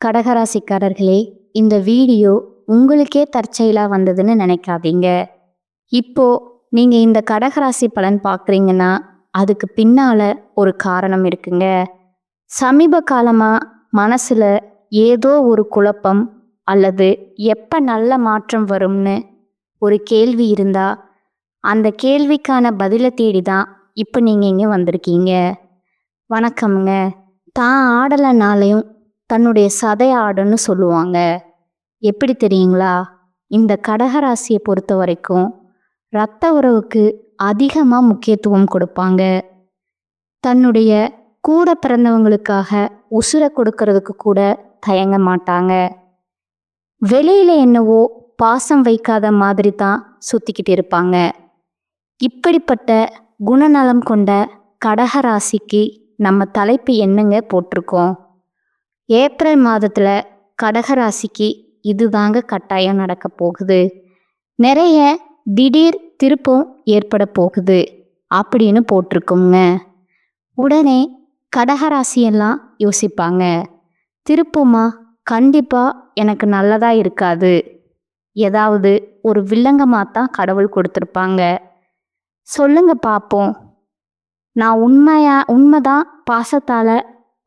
கடகராசிக்காரர்களே, இந்த வீடியோ உங்களுக்கே தற்செயலாக வந்ததுன்னு நினைக்காதீங்க. இப்போ நீங்க இந்த கடகராசி பலன் பார்க்குறீங்கன்னா அதுக்கு பின்னால ஒரு காரணம் இருக்குங்க. சமீப காலமா மனசுல ஏதோ ஒரு குழப்பம் அல்லது எப்ப நல்ல மாற்றம் வரும்னு ஒரு கேள்வி இருந்தா அந்த கேள்விக்கான பதிலை தேடி தான் இப்போ நீங்க இங்க வந்திருக்கீங்க. வணக்கம்ங்க. தான் ஆடலைனாலையும் தன்னுடைய சதை ஆடுன்னு சொல்லுவாங்க. எப்படி தெரியுங்களா? இந்த கடகராசியை பொறுத்த வரைக்கும் இரத்த உறவுக்கு அதிகமாக முக்கியத்துவம் கொடுப்பாங்க. தன்னுடைய கூட பிறந்தவங்களுக்காக உசுரை கொடுக்கறதுக்கு கூட தயங்க மாட்டாங்க. வெளியில என்னவோ பாசம் வைக்காத மாதிரி தான் சுத்திக்கிட்டு இருப்பாங்க. இப்படிப்பட்ட குணநலம் கொண்ட கடகராசிக்கு நம்ம தலைப்பு என்னங்க போட்டிருக்கோம்? ஏப்ரல் மாதத்துல கடகராசிக்கு இதுதாங்க கட்டாயம் நடக்க போகுது. நிறைய திடீர் திருப்பம் ஏற்பட போகுது அப்படின்னு போட்டிருக்கோங்க. உடனே கடகராசியெல்லாம் யோசிப்பாங்க, திருப்பமா கண்டிப்பா எனக்கு நல்லதா இருக்காது, ஏதாவது ஒரு வில்லங்கமாக தான் கடவுள் கொடுத்துருப்பாங்க. சொல்லுங்க பார்ப்போம். நான் உண்மைதான் பாசத்தால்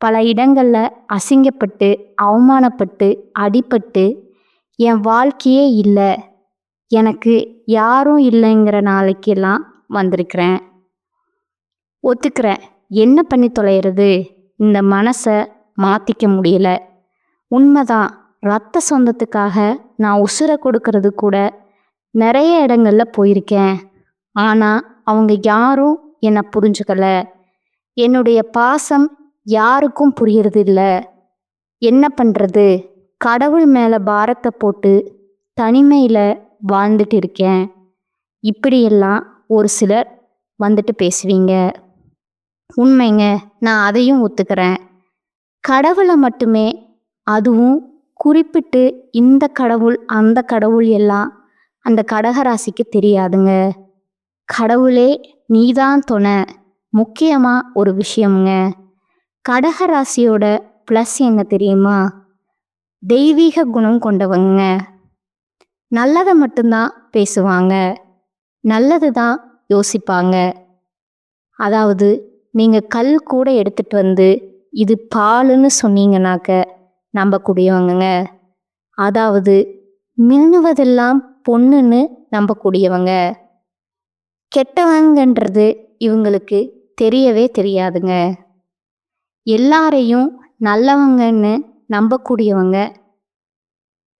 பல இடங்களில் அசிங்கப்பட்டு அவமானப்பட்டு அடிபட்டு என் வாழ்க்கையே இல்லை, எனக்கு யாரும் இல்லைங்கிற நாளைக்கெல்லாம் வந்திருக்கிறேன். ஒத்துக்கிறேன். என்ன பண்ணி தொலைகிறது? இந்த மனசை மாற்றிக்க முடியல. உண்மைதான், ரத்த சொந்தத்துக்காக நான் உசுரை கொடுக்கறது கூட நிறைய இடங்களில் போயிருக்கேன். ஆனால் அவங்க யாரும் என்னை புரிஞ்சுக்கலை. என்னுடைய பாசம் யாருக்கும் புரியறது இல்லை. என்ன பண்ணுறது? கடவுள் மேலே பாரத்தை போட்டு தனிமையில் வாழ்ந்துட்டு இருக்கேன். இப்படியெல்லாம் ஒரு சிலர் வந்துட்டு பேசுவீங்க. உண்மைங்க, நான் அதையும் ஒத்துக்கிறேன். கடவுளை மட்டுமே, அதுவும் குறிப்பிட்டு இந்த கடவுள் அந்த கடவுள் எல்லாம் அந்த கடகராசிக்கு தெரியாதுங்க. கடவுளே நீதான் துணை. முக்கியமாக ஒரு விஷயம்ங்க, கடகராசியோட ப்ளஸ் என்ன தெரியுமா? தெய்வீக குணம் கொண்டவங்க. நல்லதை மட்டும்தான் பேசுவாங்க, நல்லது தான் யோசிப்பாங்க. அதாவது நீங்கள் கல் கூட எடுத்துட்டு வந்து இது பாலுன்னு சொன்னீங்கன்னாக்க நம்பக்கூடியவங்க. அதாவது மின்னுவதெல்லாம் பொண்ணுன்னு நம்பக்கூடியவங்க. கெட்டவங்கன்றது இவங்களுக்கு தெரியவே தெரியாதுங்க. எல்லாரையும் நல்லவங்கன்னு நம்பக்கூடியவங்க.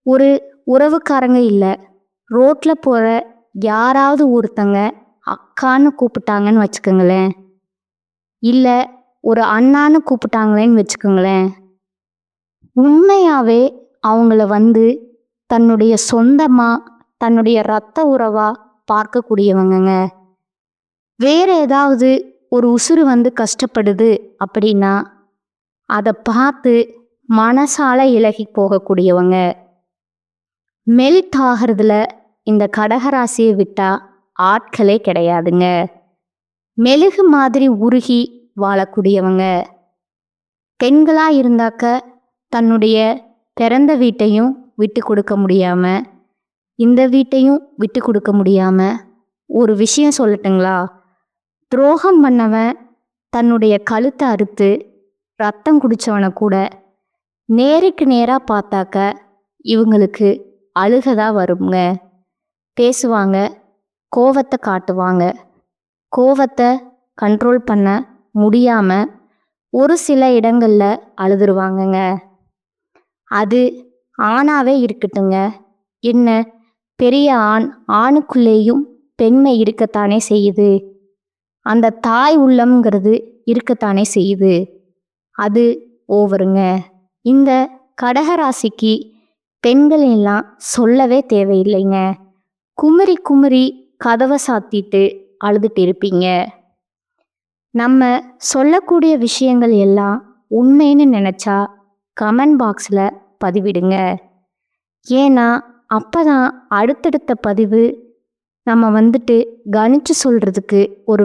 ஒரு உறவுக்காரங்க இல்லை, ரோட்டில் போகிற யாராவது ஒருத்தங்க அக்கான்னு கூப்பிட்டாங்கன்னு வச்சுக்கோங்களேன், இல்லை ஒரு அண்ணான்னு கூப்பிட்டாங்களேன்னு வச்சுக்கோங்களேன், உண்மையாகவே அவங்கள வந்து தன்னுடைய சொந்தமாக தன்னுடைய இரத்த உறவாக பார்க்கக்கூடியவங்கங்க. வேற ஏதாவது ஒரு உசுறு வந்து கஷ்டப்படுது அப்படின்னா அதை பார்த்து மனசால இலகி போகக்கூடியவங்க. மெல்ட் ஆகிறதுல இந்த கடகராசியை விட்டா ஆட்களே கிடையாதுங்க. மெழுகு மாதிரி உருகி வாழக்கூடியவங்க. பெண்களாக இருந்தாக்க தன்னுடைய பிறந்த வீட்டையும் விட்டு கொடுக்க முடியாமல், இந்த வீட்டையும் விட்டு கொடுக்க முடியாமல், ஒரு விஷயம் சொல்லட்டுங்களா? துரோகம் பண்ணவன் தன்னுடைய கழுத்தை அறுத்து ரத்தம் குடித்தவனை கூட நேருக்கு நேராக பார்த்தாக்க இவங்களுக்கு அழுகதா வருங்க. பேசுவாங்க, கோவத்தை காட்டுவாங்க. கோவத்தை கண்ட்ரோல் பண்ண முடியாமல் ஒரு சில இடங்களில் அழுதுருவாங்கங்க. அது ஆணாவே இருக்கட்டுங்க. என்ன, பெரிய ஆணுக்குள்ளேயும் பெண்மை இருக்கத்தானே செய்யுது. அந்த தாய் உள்ளம்ங்கிறது இருக்கத்தானே செய்யுது. அது ஓவருங்க. இந்த கடகராசிக்கு பெண்கள் எல்லாம் சொல்லவே தேவையில்லைங்க. குமரி குமரி கதவை சாத்திட்டு அழுதுட்டு இருப்பீங்க. நம்ம சொல்லக்கூடிய விஷயங்கள் எல்லாம் உண்மைன்னு நினச்சா கமெண்ட் பாக்ஸில் பதிவிடுங்க. ஏன்னா அப்போ தான் அடுத்தடுத்த பதிவு நம்ம வந்துட்டு கணிச்சு சொல்கிறதுக்கு ஒரு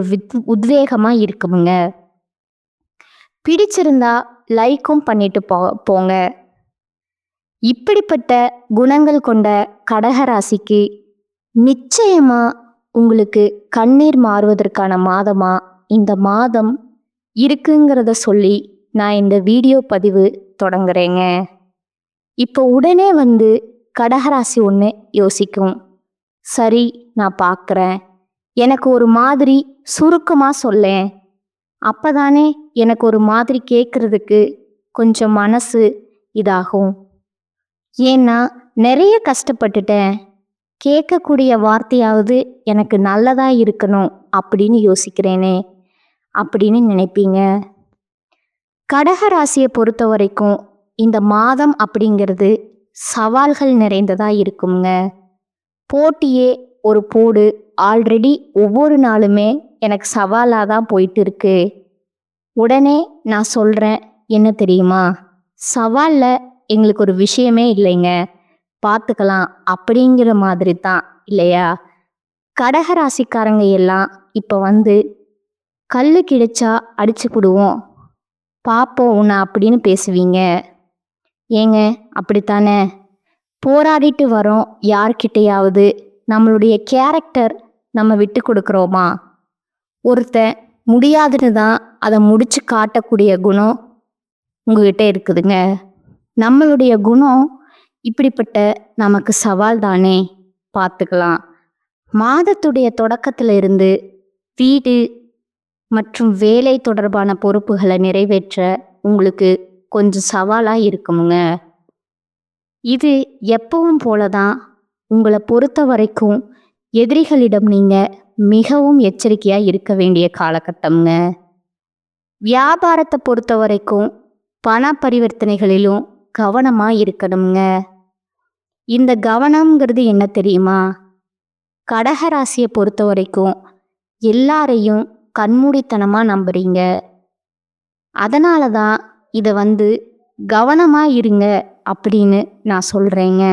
உத்வேகமாக இருக்குமுங்க. பிடிச்சிருந்தா லைக்கும் பண்ணிட்டு போங்க. இப்படிப்பட்ட குணங்கள் கொண்ட கடகராசிக்கு நிச்சயமா உங்களுக்கு கண்ணீர் மாறுவதற்கான மாதமா இந்த மாதம் இருக்குங்கிறத சொல்லி நான் இந்த வீடியோ பதிவு தொடங்குறேங்க. இப்போ உடனே வந்து கடகராசி ஒன்று யோசிக்கும், சரி நான் பார்க்குறேன், எனக்கு ஒரு மாதிரி சுருக்கமாக சொல்லேன், அப்பதானே எனக்கு ஒரு மாதிரி கேட்குறதுக்கு கொஞ்சம் மனசு இதாகும். ஏன்னா நிறைய கஷ்டப்பட்டுட்டேன், கேட்கக்கூடிய வார்த்தையாவது எனக்கு நல்லதா இருக்கணும் அப்படின்னு யோசிக்கிறேனே அப்படின்னு நினைப்பீங்க. கடகராசியை பொறுத்த வரைக்கும் இந்த மாதம் அப்படிங்கிறது சவால்கள் நிறைந்ததா இருக்குங்க. போட்டியே ஒரு போடு. ஆல்ரெடி ஒவ்வொரு நாளுமே எனக்கு சவாலாக தான் போயிட்டு இருக்கு. உடனே நான் சொல்கிறேன், என்ன தெரியுமா, சவாலில் எங்களுக்கு ஒரு விஷயமே இல்லைங்க, பார்த்துக்கலாம் அப்படிங்கிற மாதிரி தான் இல்லையா? கடகராசிக்காரங்க எல்லாம் இப்போ வந்து கல் கிடைச்சா அடிச்சு போடுவோம், பார்ப்போம் உன்னை அப்படின்னு பேசுவீங்க. ஏங்க அப்படித்தானே? போராடிட்டு வரோம் யார்கிட்டையாவது, நம்மளுடைய கேரக்டர் நம்ம விட்டு கொடுக்குறோமா? ஒருத்தன் முடியாதுன்னு தான் அதை முடிச்சு காட்டக்கூடிய குணம் உங்ககிட்ட இருக்குதுங்க. நம்மளுடைய குணம் இப்படிப்பட்ட நமக்கு சவால் தானே, பார்த்துக்கலாம். மாதத்துடைய தொடக்கத்தில் இருந்து வீடு மற்றும் வேலை தொடர்பான பொறுப்புகளை நிறைவேற்ற உங்களுக்கு கொஞ்சம் சவாலாக இருக்குமுங்க. இது எப்பவும் போல தான். உங்களை பொறுத்த வரைக்கும் எதிரிகளிடம் நீங்கள் மிகவும் எச்சரிக்கையாக இருக்க வேண்டிய காலகட்டம்ங்க. வியாபாரத்தை பொறுத்த வரைக்கும் பண பரிவர்த்தனைகளிலும் கவனமாக இருக்கணுங்க. இந்த கவனம்ங்கிறது என்ன தெரியுமா? கடகராசியை பொறுத்த வரைக்கும் எல்லாரையும் கண்மூடித்தனமாக நம்புறீங்க. அதனால தான் இதை வந்து கவனமாக இருங்க அப்படின்னு நான் சொல்கிறேங்க.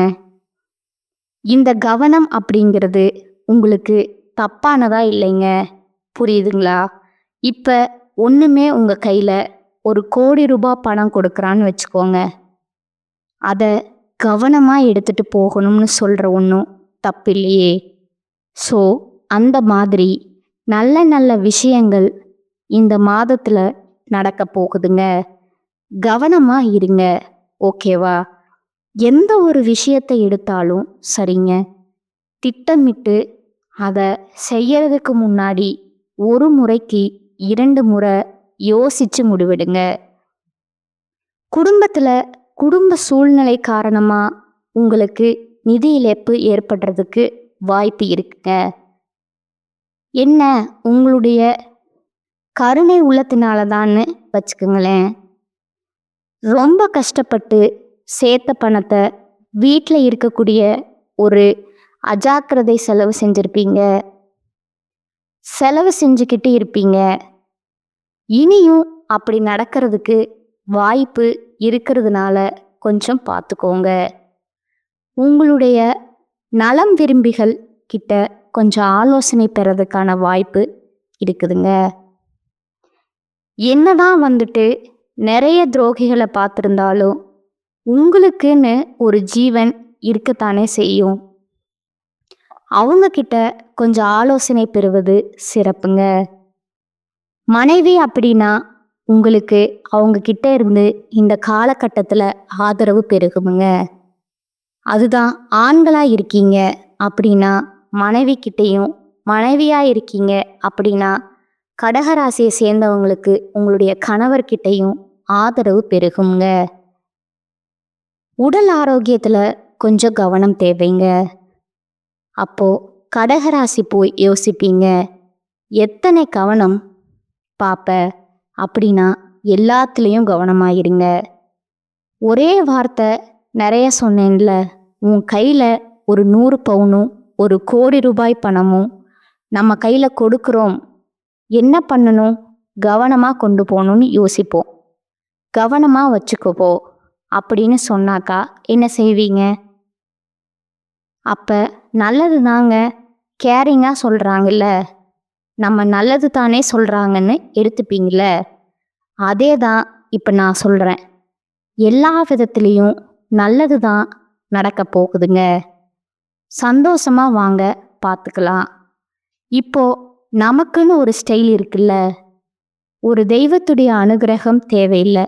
இந்த கவனம் அப்படிங்கிறது உங்களுக்கு தப்பானதா இல்லைங்க, புரியுதுங்களா? இப்போ ஒன்றுமே உங்கள் கையில் ₹1,00,00,000 பணம் கொடுக்குறான்னு வச்சுக்கோங்க, அதை கவனமாக எடுத்துகிட்டு போகணும்னு சொல்கிற ஒன்றும் தப்பு இல்லையே. ஸோ அந்த மாதிரி நல்ல நல்ல விஷயங்கள் இந்த மாதத்தில் நடக்க போகுதுங்க. கவனமாக இருங்க, ஓகேவா? எந்த ஒரு விஷயத்தை எடுத்தாலும் சரிங்க, திட்டமிட்டு அதை செய்யறதுக்கு முன்னாடி ஒரு முறைக்கு 2 முறை யோசிச்சு முடிவெடுங்க. குடும்பத்தில் குடும்ப சூழ்நிலை காரணமாக உங்களுக்கு நிதி இழப்பு ஏற்படுறதுக்கு வாய்ப்பு இருக்குங்க. என்ன, உங்களுடைய கருணை உள்ளத்தினால தான்னு வச்சுக்கோங்களேன். ரொம்ப கஷ்டப்பட்டு சேர்த்த பணத்தை வீட்டில் இருக்கக்கூடிய ஒரு அஜாக்கிரதை செலவு செஞ்சுருப்பீங்க, செலவு செஞ்சுக்கிட்டு இருப்பீங்க. இனியும் அப்படி நடக்கிறதுக்கு வாய்ப்பு இருக்கிறதுனால கொஞ்சம் பார்த்துக்கோங்க. உங்களுடைய நலம் விரும்பிகள் கிட்ட கொஞ்சம் ஆலோசனை பெறதுக்கான வாய்ப்பு இருக்குதுங்க. என்னதான் வந்துட்டு நிறைய துரோகிகளை பார்த்துருந்தாலும் உங்களுக்குன்னு ஒரு ஜீவன் இருக்கத்தானே செய்யும். அவங்க கிட்ட கொஞ்சம் ஆலோசனை பெறுவது சிறப்புங்க. மனைவி அப்படின்னா உங்களுக்கு அவங்க கிட்ட இருந்து இந்த காலகட்டத்தில் ஆதரவு பெருகுமுங்க. அதுதான் ஆண்களாக இருக்கீங்க அப்படின்னா மனைவி கிட்டேயும், மனைவியாக இருக்கீங்க அப்படின்னா கடகராசியை சேர்ந்தவங்களுக்கு உங்களுடைய கணவர்கிட்டையும் ஆதரவு பெருகுங்க. உடல் ஆரோக்கியத்தில் கொஞ்சம் கவனம் தேவைங்க. அப்போது கடகராசி போய் யோசிப்பீங்க, எத்தனை கவனம் பாப்ப அப்படின்னா எல்லாத்துலேயும் கவனமாயிருங்க. ஒரே வார்த்தை நிறைய சொன்னேன்ல, உன் கையில் ஒரு 100 பவுனும் ₹1,00,00,000 பணமும் நம்ம கையில் கொடுக்குறோம், என்ன பண்ணணும், கவனமாக கொண்டு போகணும்னு யோசிப்போம். கவனமாக வச்சுக்கோ அப்படின்னு சொன்னாக்கா என்ன செய்வீங்க? அப்போ நல்லது தாங்க, கேரிங்காக சொல்கிறாங்கல்ல, நம்ம நல்லது தானே சொல்கிறாங்கன்னு எடுத்துப்பீங்கள. அதே தான் இப்போ நான் சொல்கிறேன். எல்லா விதத்துலேயும் நல்லது தான் நடக்க போகுதுங்க. சந்தோஷமா வாங்க, பார்த்துக்கலாம். இப்போ நமக்குன்னு ஒரு ஸ்டைல் இருக்குல்ல, ஒரு தெய்வத்துடைய அனுகிரகம் தேவையில்லை.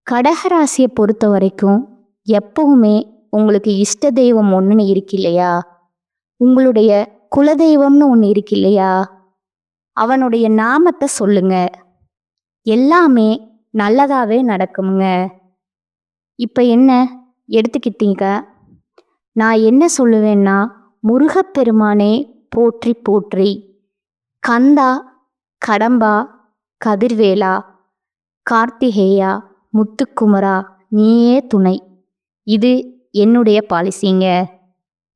கடகராசியை பொறுத்த வரைக்கும் எப்பவுமே உங்களுக்கு இஷ்ட தெய்வம் ஒன்றுன்னு இருக்கு இல்லையா, உங்களுடைய குலதெய்வம்னு ஒன்று இருக்கு இல்லையா, அவனுடைய நாமத்தை சொல்லுங்க. எல்லாமே நல்லதாவே நடக்குங்க. இப்போ என்ன எடுத்துக்கிட்டீங்க, நான் என்ன சொல்லுவேன்னா, முருகப்பெருமானே போற்றி போற்றி, கந்தா, கடம்பா, கதிர்வேலா, கார்த்திகேயா, முத்துக்குமரா, நீயே துணை. இது என்னுடைய பாலிசிங்க.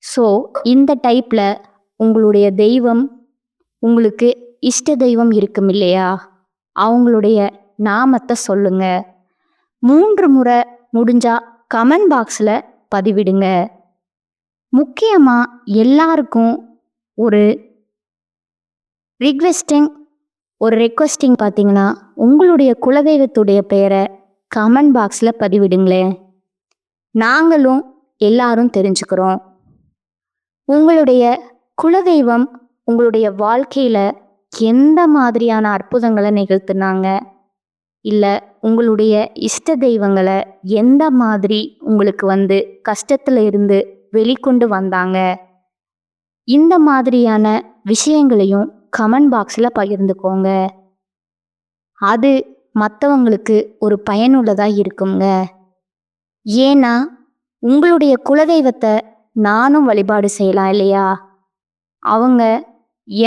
ஸோ இந்த டைப்பில் உங்களுடைய தெய்வம், உங்களுக்கு இஷ்ட தெய்வம் இருக்கும் இல்லையா, அவங்களுடைய நாமத்தை சொல்லுங்க. 3 முறை முடிஞ்சா கமெண்ட் பாக்ஸில் பதிவிடுங்க. முக்கியமாக எல்லாருக்கும் ஒரு ரெக்வெஸ்டிங் பார்த்தீங்கன்னா, உங்களுடைய குலதெய்வத்துடைய பெயரை கமெண்ட் பாக்ஸில் பதிவிடுங்களேன். நாங்களும் எல்லாரும் தெரிஞ்சுக்கிறோம். உங்களுடைய குலதெய்வம் உங்களுடைய வாழ்க்கையில் எந்த மாதிரியான அற்புதங்களை நிகழ்த்தினாங்க, இல்லை உங்களுடைய இஷ்ட தெய்வங்களை எந்த மாதிரி உங்களுக்கு வந்து கஷ்டத்தில் இருந்து வெளிக்கொண்டு வந்தாங்க, இந்த மாதிரியான விஷயங்களையும் கமெண்ட் பாக்ஸில் பகிர்ந்துக்கோங்க. அது மற்றவங்களுக்கு ஒரு பயனுள்ளதாக இருக்குங்க. ஏன்னா உங்களுடைய குலதெய்வத்தை நானும் வழிபாடு செய்யலாம் இல்லையா, அவங்க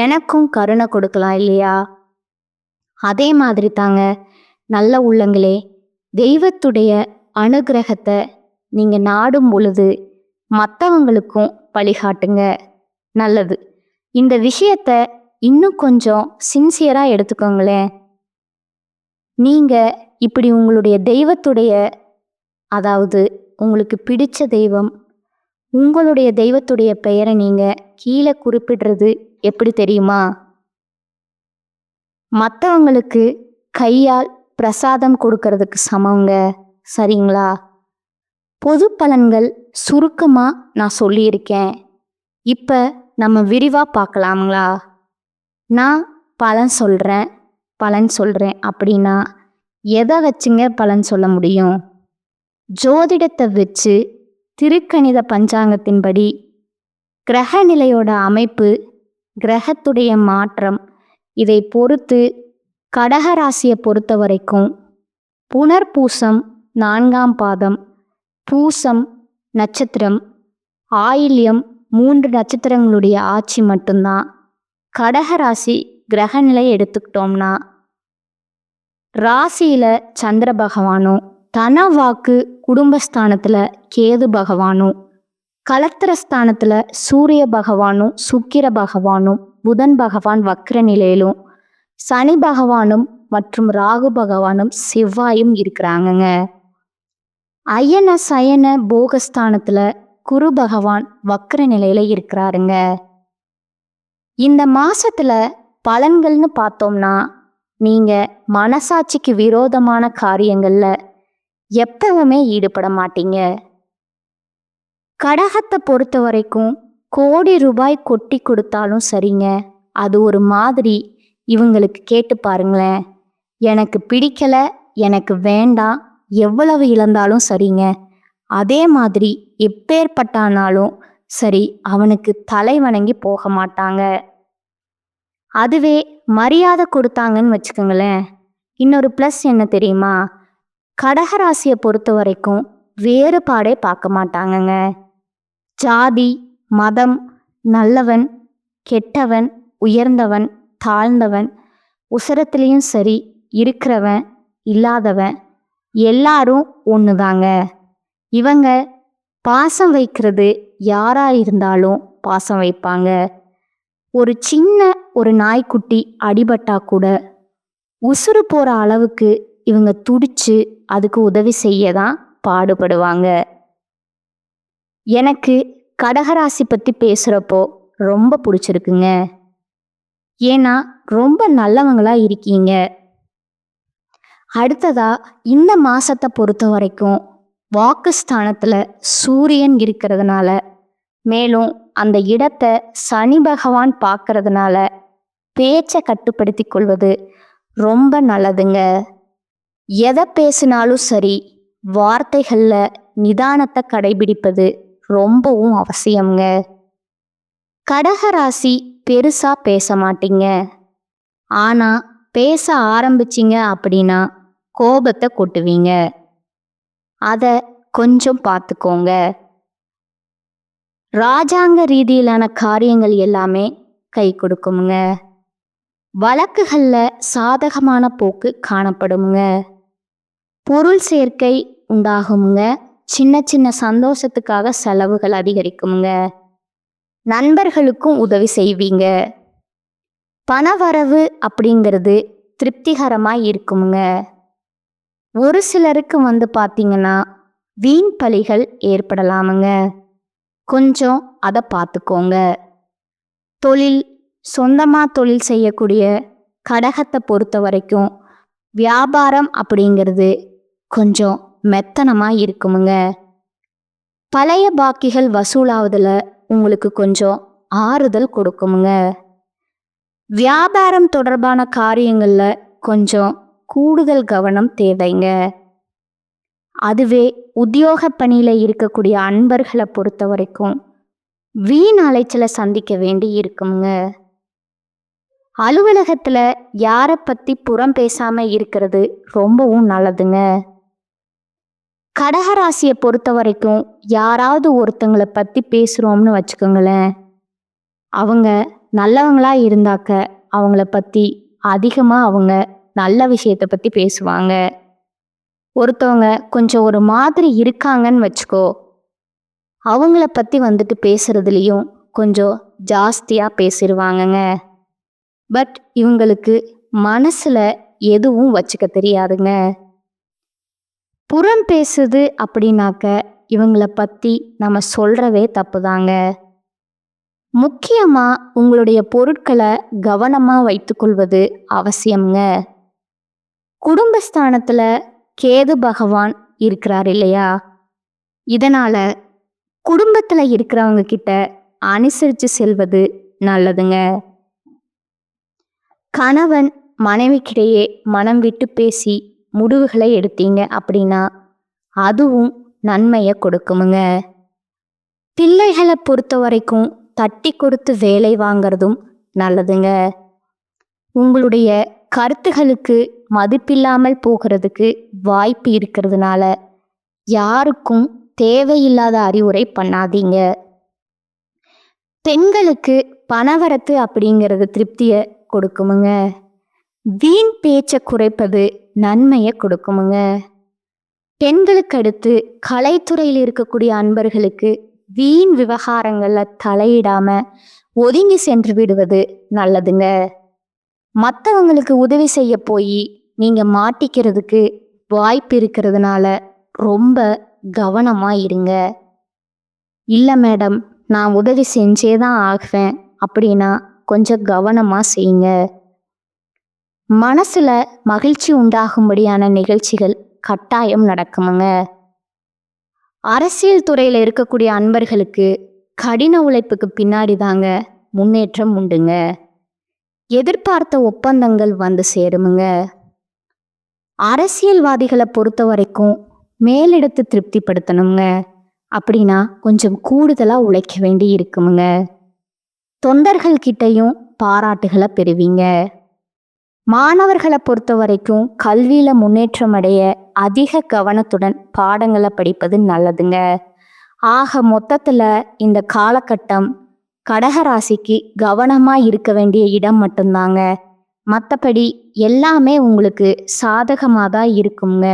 எனக்கும் கருணை கொடுக்கலாம் இல்லையா. அதே மாதிரி தாங்க நல்ல உள்ளங்களே, தெய்வத்துடைய அனுகிரகத்தை நீங்கள் நாடும் பொழுது மற்றவங்களுக்கும் வழிகாட்டுங்க. நல்லது. இந்த விஷயத்தை இன்னும் கொஞ்சம் சின்சியராக எடுத்துக்கோங்களேன். நீங்கள் இப்படி உங்களுடைய தெய்வத்துடைய, அதாவது உங்களுக்கு பிடிச்ச தெய்வம், உங்களுடைய தெய்வத்துடைய பெயரை நீங்கள் கீழே குறிப்பிடுறது எப்படி தெரியுமா, மற்றவங்களுக்கு கையால் பிரசாதம் கொடுக்கறதுக்கு சமங்க. சரிங்களா? பொது பலன்கள் சுருக்கமாக நான் சொல்லியிருக்கேன். இப்போ நம்ம விரிவாக பார்க்கலாங்களா? நான் பலன் சொல்கிறேன் அப்படின்னா எதை வச்சுங்க பலன் சொல்ல முடியும்? ஜோதிடத்தை வச்சு, திருக்கணித பஞ்சாங்கத்தின்படி, கிரக நிலையோட அமைப்பு, கிரகத்துடைய மாற்றம், இதை பொறுத்து கடகராசியை பொறுத்த வரைக்கும் புனர்பூசம் 4ஆம் பாதம், பூசம் நட்சத்திரம், ஆயில்யம் 3 நட்சத்திரங்களுடைய ஆட்சி மட்டும்தான் கடகராசி கிரகநிலை எடுத்துக்கிட்டோம்னா, ராசியில் சந்திர பகவானும், தனவாக்கு குடும்பஸ்தானத்தில் கேது பகவானும், கலத்திரஸ்தானத்தில் சூரிய பகவானும், சுக்கிர பகவானும், புதன் பகவான் வக்ர நிலையிலும், சனி பகவானும் மற்றும் ராகு பகவானும் செவ்வாயும் இருக்கிறாங்கங்க. அயன சயன போகஸ்தானத்தில் குரு பகவான் வக்ர நிலையில் இருக்கிறாருங்க. இந்த மாசத்துல பலன்கள்னு பார்த்தோம்னா, நீங்கள் மனசாட்சிக்கு விரோதமான காரியங்களில் எப்பவுமே ஈடுபட மாட்டீங்க. கடகத்தை பொறுத்த வரைக்கும் கோடி ரூபாய் கொட்டி கொடுத்தாலும் சரிங்க, அது ஒரு மாதிரி இவங்களுக்கு கேட்டு பாருங்களேன். எனக்கு பிடிக்கலை, எனக்கு வேண்டாம், எவ்வளவு இழந்தாலும் சரிங்க, அதே மாதிரி எப்பேற்பட்டானாலும் சரி அவனுக்கு தலை வணங்கி போக மாட்டாங்க. அதுவே மரியாதை கொடுத்தாங்கன்னு வச்சுக்கோங்களேன், இன்னொரு ப்ளஸ் என்ன தெரியுமா, கடகராசியை பொறுத்த வரைக்கும் வேறுபாடே பார்க்க மாட்டாங்கங்க. ஜாதி, மதம், நல்லவன், கெட்டவன், உயர்ந்தவன், தாழ்ந்தவன், உசரத்துலேயும் சரி, இருக்கிறவன், இல்லாதவன், எல்லாரும் ஒன்று தாங்க. இவங்க பாசம் வைக்கிறது யாராக இருந்தாலும் பாசம் வைப்பாங்க. ஒரு நாய்க்குட்டி அடிபட்டா கூட உசுறு போகிற அளவுக்கு இவங்க துடிச்சு அதுக்கு உதவி செய்ய தான் பாடுபடுவாங்க. எனக்கு கடகராசி பற்றி பேசுகிறப்போ ரொம்ப பிடிச்சிருக்குங்க. ஏன்னா ரொம்ப நல்லவங்களா இருக்கீங்க. அடுத்ததா இந்த மாசத்தை பொறுத்த வரைக்கும் வாக்குஸ்தானத்தில் சூரியன் இருக்கிறதுனால, மேலும் அந்த இடத்தை சனி பகவான் பார்க்கறதுனால பேச்சை கட்டுப்படுத்தி கொள்வது ரொம்ப நல்லதுங்க. எதை பேசினாலும் சரி, வார்த்தைகளில் நிதானத்தை கடைபிடிப்பது ரொம்பவும் அவசியம்ங்க. கடகராசி பெருசா பேச மாட்டீங்க. ஆனா பேச ஆரம்பிச்சிங்க அப்படின்னா கோபத்தை கொட்டுவீங்க. அதை கொஞ்சம் பார்த்துக்கோங்க. ராஜாங்க ரீதியிலான காரியங்கள் எல்லாமே கை கொடுக்குமுங்க. வழக்குகளில் சாதகமான போக்கு காணப்படுமுங்க. பொருள் சேர்க்கை உண்டாகுமுங்க. சின்ன சின்ன சந்தோஷத்துக்காக செலவுகள் அதிகரிக்குமுங்க. நண்பர்களுக்கும் உதவி செய்வீங்க. பணவரவு அப்படிங்கிறது திருப்திகரமாக இருக்குமுங்க. ஒரு சிலருக்கு பார்த்தீங்கன்னா வீண் பழிகள் ஏற்படலாமுங்க. கொஞ்சம் அதை பார்த்துக்கோங்க. தொழில், சொந்தமாக தொழில் செய்யக்கூடிய கடகத்தை பொறுத்த வரைக்கும் வியாபாரம் அப்படிங்கிறது கொஞ்சம் மெத்தனமாக இருக்குமுங்க. பழைய பாக்கிகள் வசூலாவதில் உங்களுக்கு கொஞ்சம் ஆறுதல் கொடுக்குமுங்க. வியாபாரம் தொடர்பான காரியங்களில் கொஞ்சம் கூடுதல் கவனம் தேவைங்க. அதுவே உத்தியோக பணியில் இருக்கக்கூடிய அன்பர்களை பொறுத்த வரைக்கும் வீண் அலைச்சலை சந்திக்க வேண்டி இருக்குங்க. அலுவலகத்தில் யாரை பற்றி புறம் பேசாமல் இருக்கிறது ரொம்பவும் நல்லதுங்க. கடகராசியை பொறுத்த வரைக்கும் யாராவது ஒருத்தங்களை பற்றி பேசுகிறோம்னு வச்சுக்கோங்களேன், அவங்க நல்லவங்களா இருந்தாக்க அவங்கள பற்றி அதிகமாக அவங்க நல்ல விஷயத்தை பற்றி பேசுவாங்க. ஒருத்தவங்க கொஞ்சம் ஒரு மாதிரி இருக்காங்கன்னு வச்சுக்கோ, அவங்கள பற்றி பேசுறதுலேயும் கொஞ்சம் ஜாஸ்தியாக பேசிடுவாங்கங்க. பட் இவங்களுக்கு மனசில் எதுவும் வச்சுக்க தெரியாதுங்க. புறம் பேசுது அப்படின்னாக்க இவங்களை பற்றி நம்ம சொல்கிறவே தப்பு தாங்க. முக்கியமாக உங்களுடைய பொருட்களை கவனமாக வைத்துக்கொள்வது அவசியம்ங்க. குடும்பஸ்தானத்தில் கேது பகவான் இருக்கிறார் இல்லையா, இதனால் குடும்பத்தில் இருக்கிறவங்க கிட்ட அனுசரித்து செல்வது நல்லதுங்க. கணவன் மனைவிக்கிடையே மனம் விட்டு பேசி முடிவுகளை எடுத்தீங்க அப்படின்னா அதுவும் நன்மையை கொடுக்குமுங்க. பிள்ளைகளை பொறுத்த வரைக்கும் தட்டி கொடுத்து வேலை வாங்கிறதும் நல்லதுங்க. உங்களுடைய கருத்துகளுக்கு மதிப்பில்லாமல் போகிறதுக்கு வாய்ப்பு இருக்கிறதுனால யாருக்கும் தேவையில்லாத அறிவுரை பண்ணாதீங்க. பெண்களுக்கு பணவரத்து அப்படிங்கிறது திருப்தியை கொடுக்குமுங்க. வீண் பேச்சை குறைப்பது நன்மையை கொடுக்குமுங்க. பெண்களுக்கு அடுத்து கலைத்துறையில் இருக்கக்கூடிய அன்பர்களுக்கு வீண் விவகாரங்களில் தலையிடாம ஒதுங்கி சென்று விடுவது நல்லதுங்க. மற்றவங்களுக்கு உதவி செய்ய போய் நீங்கள் மாட்டிக்கிறதுக்கு வாய்ப்பு இருக்கிறதுனால ரொம்ப கவனமாக இருங்க. இல்லை மேடம், நான் உதவி செஞ்சே தான் ஆகுவேன் அப்படின்னா கொஞ்சம் கவனமாக செய்யுங்க. மனசில் மகிழ்ச்சி உண்டாகும்படியான நிகழ்ச்சிகள் கட்டாயம் நடக்குமுங்க. அரசியல் துறையில் இருக்கக்கூடிய அன்பர்களுக்கு கடின உழைப்புக்கு பின்னாடி தாங்க முன்னேற்றம் உண்டுங்க. எதிர்பார்த்த ஒப்பந்தங்கள் வந்து சேருமுங்க. அரசியல்வாதிகளை பொறுத்த வரைக்கும் மேலிடத்து திருப்திப்படுத்தணுங்க அப்படின்னா கொஞ்சம் கூடுதலாக உழைக்க வேண்டி இருக்குமுங்க. தொண்டர்கள் கிட்டையும் பாராட்டுகளை பெறுவீங்க. மாணவர்களை பொறுத்த வரைக்கும் கல்வியில் முன்னேற்றம் அடைய அதிக கவனத்துடன் பாடங்களை படிப்பது நல்லதுங்க. ஆக மொத்தத்தில் இந்த காலகட்டம் கடகராசிக்கு கவனமாக இருக்க வேண்டிய இடம் மட்டும்தாங்க. மற்றபடி எல்லாமே உங்களுக்கு சாதகமாக தான் இருக்குங்க.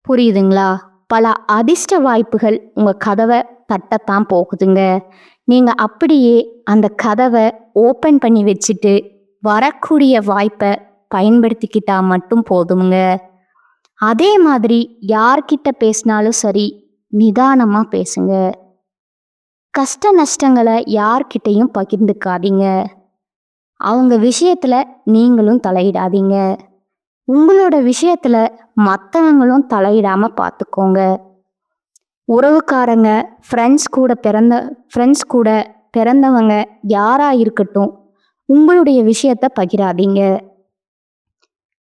புரியுதுங்களா? பல அதிர்ஷ்ட வாய்ப்புகள் உங்கள் கதவை தட்டத்தான் போகுதுங்க. நீங்கள் அப்படியே அந்த கதவை ஓப்பன் பண்ணி வச்சுட்டு வரக்கூடிய வாய்ப்பை பயன்படுத்திக்கிட்டா மட்டும் போதுங்க. அதே மாதிரி யார்கிட்ட பேசினாலும் சரி, நிதானமாக பேசுங்க. கஷ்ட நஷ்டங்களை யார்கிட்டையும் பகிர்ந்துக்காதீங்க. அவங்க விஷயத்தில் நீங்களும் தலையிடாதீங்க. உங்களோட விஷயத்தில் மற்றவங்களும் தலையிடாமல் பார்த்துக்கோங்க. உறவுக்காரங்க, ஃப்ரெண்ட்ஸ் கூட பிறந்தவங்க யாரா இருக்கட்டும், உங்களுடைய விஷயத்த பகிராதீங்க.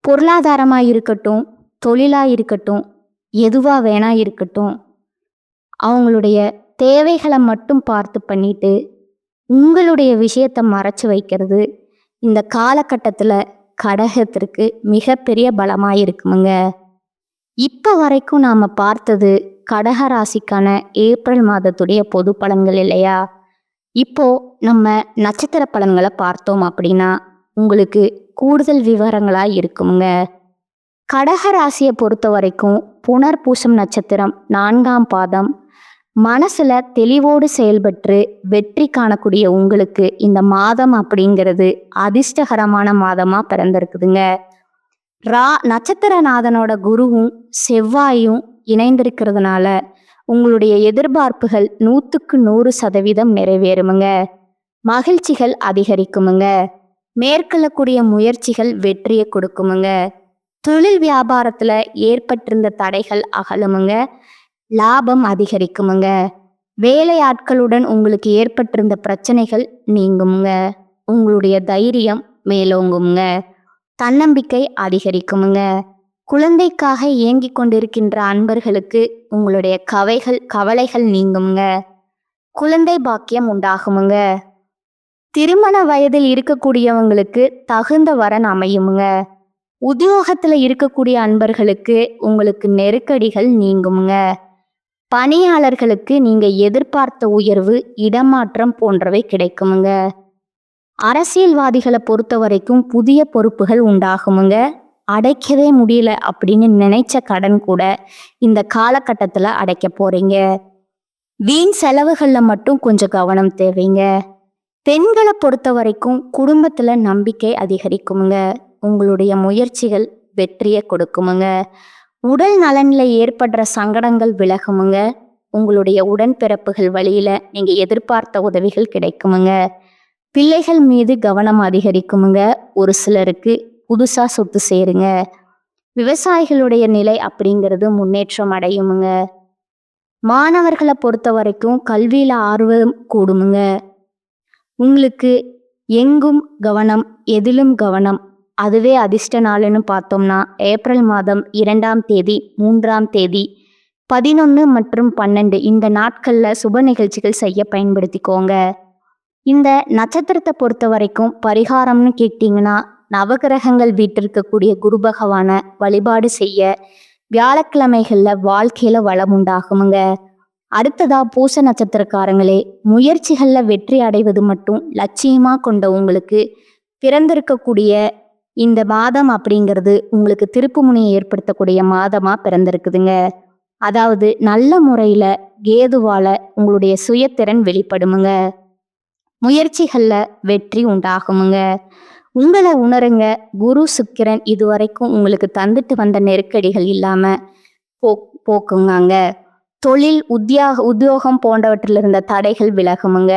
பொருளாதாரமா இருக்கட்டும், தொழிலா இருக்கட்டும், எதுவா வேணா இருக்கட்டும், அவங்களுடைய தேவைகளை மட்டும் பார்த்து பண்ணிட்டு உங்களுடைய விஷயத்த மறைச்சு வைக்கிறது இந்த காலகட்டத்தில் கடகத்திற்கு மிகப்பெரிய பலமாக இருக்குமுங்க. இப்போ வரைக்கும் நாம் பார்த்தது கடக ராசிக்கான ஏப்ரல் மாதத்துடைய பொது பலன்கள் இல்லையா? இப்போ நம்ம நட்சத்திர பலன்களை பார்த்தோம் அப்படின்னா உங்களுக்கு கூடுதல் விவரங்களாக இருக்குமுங்க. கடக ராசியை பொறுத்த வரைக்கும் புனர்பூசம் நட்சத்திரம் 4ஆம் பாதம், மனசுல தெளிவோடு செயல்பட்டு வெற்றி காணக்கூடிய உங்களுக்கு இந்த மாதம் அப்படிங்கிறது அதிர்ஷ்டகரமான மாதமா பிறந்திருக்குதுங்க. நட்சத்திரநாதனோட குருவும் செவ்வாயும் இணைந்திருக்கிறதுனால உங்களுடைய எதிர்பார்ப்புகள் 100% நிறைவேறுமுங்க. மகிழ்ச்சிகள் அதிகரிக்குமுங்க. மேற்கொள்ளக்கூடிய முயற்சிகள் வெற்றியை கொடுக்குமுங்க. தொழில் வியாபாரத்துல ஏற்பட்டிருந்த தடைகள் அகலுமுங்க. லாபம் அதிகரிக்குமுங்க. வேலையாட்களுடன் உங்களுக்கு ஏற்பட்டிருந்த பிரச்சனைகள் நீங்குமுங்க. உங்களுடைய தைரியம் மேலோங்குமுங்க. தன்னம்பிக்கை அதிகரிக்குமுங்க. குழந்தைக்காக ஏங்கிக் கொண்டிருக்கின்ற அன்பர்களுக்கு உங்களுடைய கவலைகள் நீங்குமுங்க. குழந்தை பாக்கியம் உண்டாகுமுங்க. திருமண வயதில் இருக்கக்கூடியவங்களுக்கு தகுந்த வரன் அமையுமுங்க. உத்தியோகத்துல இருக்கக்கூடிய அன்பர்களுக்கு உங்களுக்கு நெருக்கடிகள் நீங்குமுங்க. பணியாளர்களுக்கு நீங்க எதிர்பார்த்த உயர்வு, இடமாற்றம் போன்றவை கிடைக்குமுங்க. அரசியல்வாதிகளை பொறுத்த வரைக்கும் புதிய பொறுப்புகள் உண்டாகுமுங்க. அடைக்கவே முடியல அப்படின்னு நினைச்ச கடன் கூட இந்த காலகட்டத்தில் அடைக்க போறீங்க. வீண் செலவுகள்ல மட்டும் கொஞ்சம் கவனம் தேவைங்க. பெண்களை பொறுத்த வரைக்கும் குடும்பத்துல நம்பிக்கை அதிகரிக்குமுங்க. உங்களுடைய முயற்சிகள் வெற்றியை கொடுக்குமுங்க. உடல் நலன்ல ஏற்படுற சங்கடங்கள் விலகுமுங்க. உங்களுடைய உடன்பிறப்புகள் வழியில நீங்க எதிர்பார்த்த உதவிகள் கிடைக்குமுங்க. பிள்ளைகள் மீது கவனம் அதிகரிக்குமுங்க. ஒரு சிலருக்கு புதுசா சொத்து சேருங்க. விவசாயிகளுடைய நிலை அப்படிங்கிறது முன்னேற்றம் அடையுமுங்க. மாணவர்களை பொறுத்த வரைக்கும் கல்வியில ஆர்வம் கூடுமுங்க. உங்களுக்கு எங்கும் கவனம், எதிலும் கவனம். அதுவே அதிர்ஷ்ட நாளுன்னு பார்த்தோம்னா ஏப்ரல் மாதம் 2ஆம் தேதி, 3ஆம் தேதி, 11 மற்றும் 12 இந்த நாட்களில் சுப நிகழ்ச்சிகள் செய்ய பயன்படுத்திக்கோங்க. இந்த நட்சத்திரத்தை பொறுத்த வரைக்கும் பரிகாரம்னு கேட்டிங்கன்னா நவகிரகங்கள் வீட்டிற்கக்கூடிய குரு பகவான வழிபாடு செய்ய வியாழக்கிழமைகளில் வாழ்க்கையில் வளம் உண்டாகுமுங்க. அடுத்ததா பூச நட்சத்திரக்காரங்களே, முயற்சிகளில் வெற்றி அடைவது மட்டும் லட்சியமாக கொண்ட உங்களுக்கு பிறந்திருக்கக்கூடிய இந்த மாதம் அப்படிங்கிறது உங்களுக்கு திருப்பு முனையை ஏற்படுத்தக்கூடிய மாதமாக பிறந்திருக்குதுங்க. அதாவது நல்ல முறையில் கேதுவால உங்களுடைய சுயத்திறன் வெளிப்படுமுங்க. முயற்சிகளில் வெற்றி உண்டாகுமுங்க. உங்களை உணருங்க. குரு சுக்கிரன் இதுவரைக்கும் உங்களுக்கு தந்துட்டு வந்த நெருக்கடிகள் இல்லாமல் போக்குங்க. தொழில், உத்தியோகம் போன்றவற்றில் இருந்த தடைகள் விலகுமுங்க.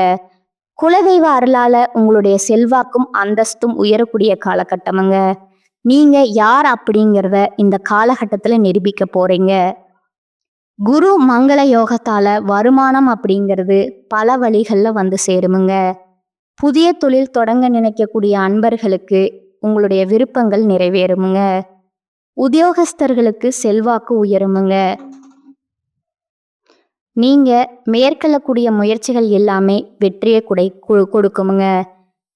குலதெய்வ அருளால உங்களுடைய செல்வாக்கும் அந்தஸ்தும் உயரக்கூடிய காலகட்டமுங்க. நீங்க யார் அப்படிங்கிறத இந்த காலகட்டத்தில் நிரூபிக்க போறீங்க. குரு மங்கள யோகத்தால வருமானம் அப்படிங்கிறது பல வழிகளில் வந்து சேருமுங்க. புதிய தொழில் தொடங்க நினைக்கக்கூடிய அன்பர்களுக்கு உங்களுடைய விருப்பங்கள் நிறைவேறுமுங்க. உத்தியோகஸ்தர்களுக்கு செல்வாக்கு உயருமுங்க. நீங்க மேற்கொள்ளக்கூடிய முயற்சிகள் எல்லாமே வெற்றியை கொடுக்குமுங்க.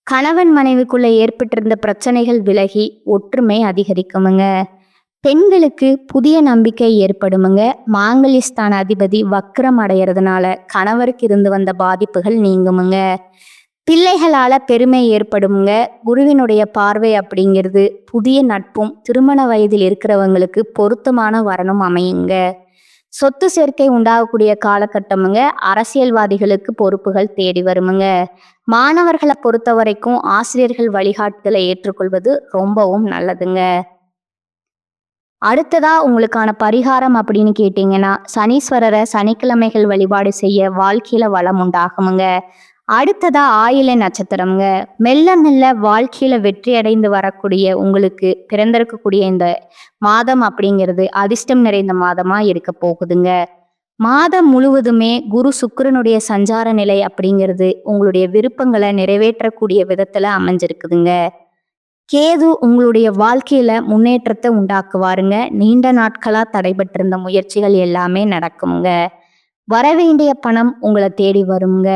கணவன் மனைவிக்குள்ள ஏற்பட்டிருந்த பிரச்சனைகள் விலகி ஒற்றுமை அதிகரிக்குமுங்க. பெண்களுக்கு புதிய நம்பிக்கை ஏற்படுமுங்க. மாங்கல்யஸ்தான அதிபதி வக்ரம் அடைகிறதுனால கணவருக்கு இருந்து வந்த பாதிப்புகள் நீங்குமுங்க. பிள்ளைகளால பெருமை ஏற்படுமுங்க. குருவினுடைய பார்வை அப்படிங்கிறது புதிய நட்பும் திருமண வயதில் இருக்கிறவங்களுக்கு பொருத்தமான வரணும் அமையுங்க. சொத்து சேர்க்கை உண்டாகக்கூடிய காலகட்டமுங்க. அரசியல்வாதிகளுக்கு பொறுப்புகள் தேடி வருமுங்க. மாணவர்களை பொறுத்த வரைக்கும் ஆசிரியர்கள் வழிகாட்டுதலை ஏற்றுக்கொள்வது ரொம்பவும் நல்லதுங்க. அடுத்ததா உங்களுக்கான பரிகாரம் அப்படின்னு கேட்டீங்கன்னா சனீஸ்வரரை சனிக்கிழமைகள் வழிபாடு செய்ய வாழ்க்கையில வளம் உண்டாகுமுங்க. அடுத்ததா ஆயில நட்சத்திரம்ங்க. மெல்ல மெல்ல வாழ்க்கையில வெற்றி அடைந்து வரக்கூடிய உங்களுக்கு பிறந்திருக்கக்கூடிய இந்த மாதம் அப்படிங்கிறது அதிர்ஷ்டம் நிறைந்த மாதமா இருக்க போகுதுங்க. மாதம் முழுவதுமே குரு சுக்கிரனுடைய சஞ்சார நிலை அப்படிங்கிறது உங்களுடைய விருப்பங்களை நிறைவேற்றக்கூடிய விதத்துல அமைஞ்சிருக்குதுங்க. கேது உங்களுடைய வாழ்க்கையில முன்னேற்றத்தை உண்டாக்குவாருங்க. நீண்ட நாட்களா தடைபட்டிருந்த முயற்சிகள் எல்லாமே நடக்குங்க. வரவேண்டிய பணம் உங்களை தேடி வருங்க.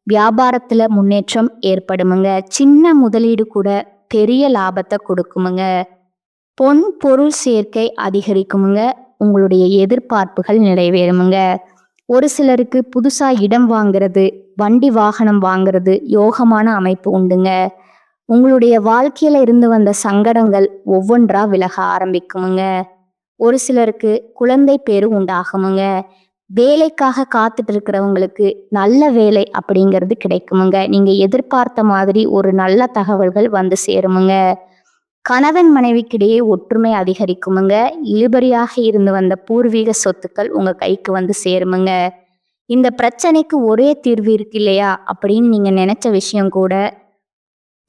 வியாபாரத்துல முன்னேற்றம் ஏற்படுமுங்க. சின்ன முதலீடு கூட பெரிய லாபத்தை கொடுக்குமுங்க. பொன் பொருள் சேர்க்கை அதிகரிக்குமுங்க. உங்களுடைய எதிர்பார்ப்புகள் நிறைவேறுமுங்க. ஒரு சிலருக்கு புதுசா இடம் வாங்குறது, வண்டி வாகனம் வாங்குறது யோகமான அமைப்பு உண்டுங்க. உங்களுடைய வாழ்க்கையில இருந்து வந்த சங்கடங்கள் ஒவ்வொன்றா விலக ஆரம்பிக்குமுங்க. ஒரு சிலருக்கு குழந்தை பேரு உண்டாகுமுங்க. வேலைக்காக காத்துட்டு இருக்கிறவங்களுக்கு நல்ல வேலை அப்படிங்கிறது கிடைக்குமுங்க. நீங்க எதிர்பார்த்த மாதிரி ஒரு நல்ல தகவல்கள் வந்து சேருமுங்க. கணவன் மனைவிக்கிடையே ஒற்றுமை அதிகரிக்குமுங்க. இழுபறியாக இருந்து வந்த பூர்வீக சொத்துக்கள் உங்க கைக்கு வந்து சேருமுங்க. இந்த பிரச்சனைக்கு ஒரே தீர்வு இருக்கு இல்லையா அப்படின்னு நீங்க நினைச்ச விஷயம் கூட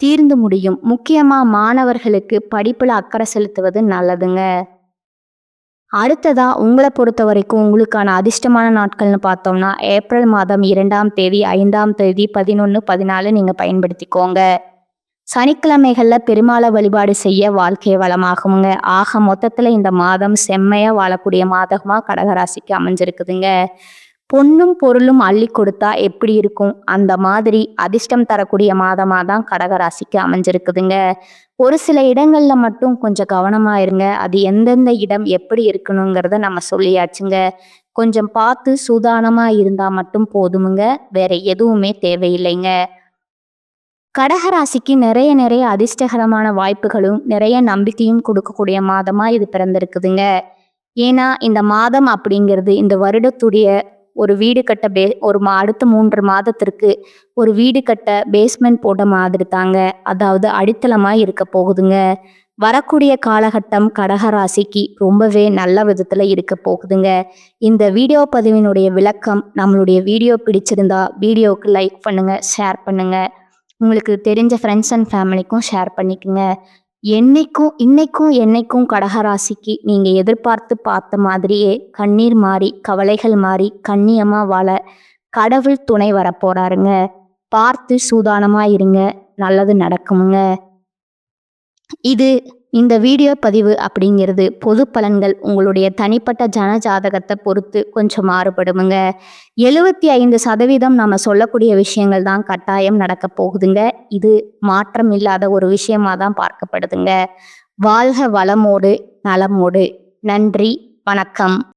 தீர்ந்து முடியும். முக்கியமா மாணவர்களுக்கு படிப்புல அக்கறை செலுத்துவது நல்லதுங்க. அடுத்ததா உங்களை பொறுத்த வரைக்கும் உங்களுக்கான அதிர்ஷ்டமான நாட்கள்னு பார்த்தோம்னா ஏப்ரல் மாதம் 2ஆம் தேதி, 5ஆம் தேதி, 11, 14 நீங்க பயன்படுத்திக்கோங்க. சனிக்கிழமைகள்ல பெருமாளை வழிபாடு செய்ய வாழ்க்கையை வளமாகுங்க. ஆக மொத்தத்துல இந்த மாதம் செம்மையா வாழக்கூடிய மாதமா கடகராசிக்கு அமைஞ்சிருக்குதுங்க. பொன்னும் பொருளும் அள்ளி கொடுத்தா எப்படி இருக்கும், அந்த மாதிரி அதிர்ஷ்டம் தரக்கூடிய மாதமா தான் கடகராசிக்கு அமைஞ்சிருக்குதுங்க. ஒரு சில இடங்கள்ல மட்டும் கொஞ்சம் கவனமா இருங்க. அது எந்தெந்த இடம் எப்படி இருக்கணுங்கிறத நம்ம சொல்லியாச்சுங்க. கொஞ்சம் பார்த்து சூதானமா இருந்தா மட்டும் போதுமுங்க. வேற எதுவுமே தேவையில்லைங்க. கடகராசிக்கு நிறைய அதிர்ஷ்டகரமான வாய்ப்புகளும் நிறைய நம்பிக்கையும் கொடுக்கக்கூடிய மாதமா இது பிறந்திருக்குதுங்க. ஏன்னா இந்த மாதம் அப்படிங்கிறது இந்த வருடத்துடைய ஒரு வீடு கட்ட அடுத்த 3 மாதத்திற்கு ஒரு வீடு கட்ட பேஸ்மெண்ட் போட்ட மாதிரி தாங்க. அதாவது அடித்தளமா இருக்க போகுதுங்க. வரக்கூடிய காலகட்டம் கடகராசிக்கு ரொம்பவே நல்ல விதத்துல இருக்க போகுதுங்க. இந்த வீடியோ பதிவினுடைய விளக்கம் நம்மளுடைய வீடியோ பிடிச்சிருந்தா வீடியோவுக்கு லைக் பண்ணுங்க, ஷேர் பண்ணுங்க. உங்களுக்கு தெரிஞ்ச ஃப்ரெண்ட்ஸ் அண்ட் ஃபேமிலிக்கும் ஷேர் பண்ணிக்கோங்க. என்னைக்கும் கடகராசிக்கு நீங்கள் எதிர்பார்த்து பார்த்த மாதிரியே கண்ணீர் மாறி கவலைகள் மாறி கண்ணியமாக வாழ கடவுள் துணை வரப்போறாருங்க. பார்த்து சூதானமாக இருங்க, நல்லது நடக்குமுங்க. இந்த வீடியோ பதிவு அப்படிங்கிறது பொது பலன்கள் உங்களுடைய தனிப்பட்ட ஜன ஜாதகத்தை பொறுத்து கொஞ்சம் மாறுபடுமுங்க. 75% நம்ம சொல்லக்கூடிய விஷயங்கள் தான் கட்டாயம் நடக்க போகுதுங்க. இது மாற்றம் இல்லாத ஒரு விஷயமா தான் பார்க்கப்படுதுங்க. வாழ்க வளமோடு நலமோடு. நன்றி, வணக்கம்.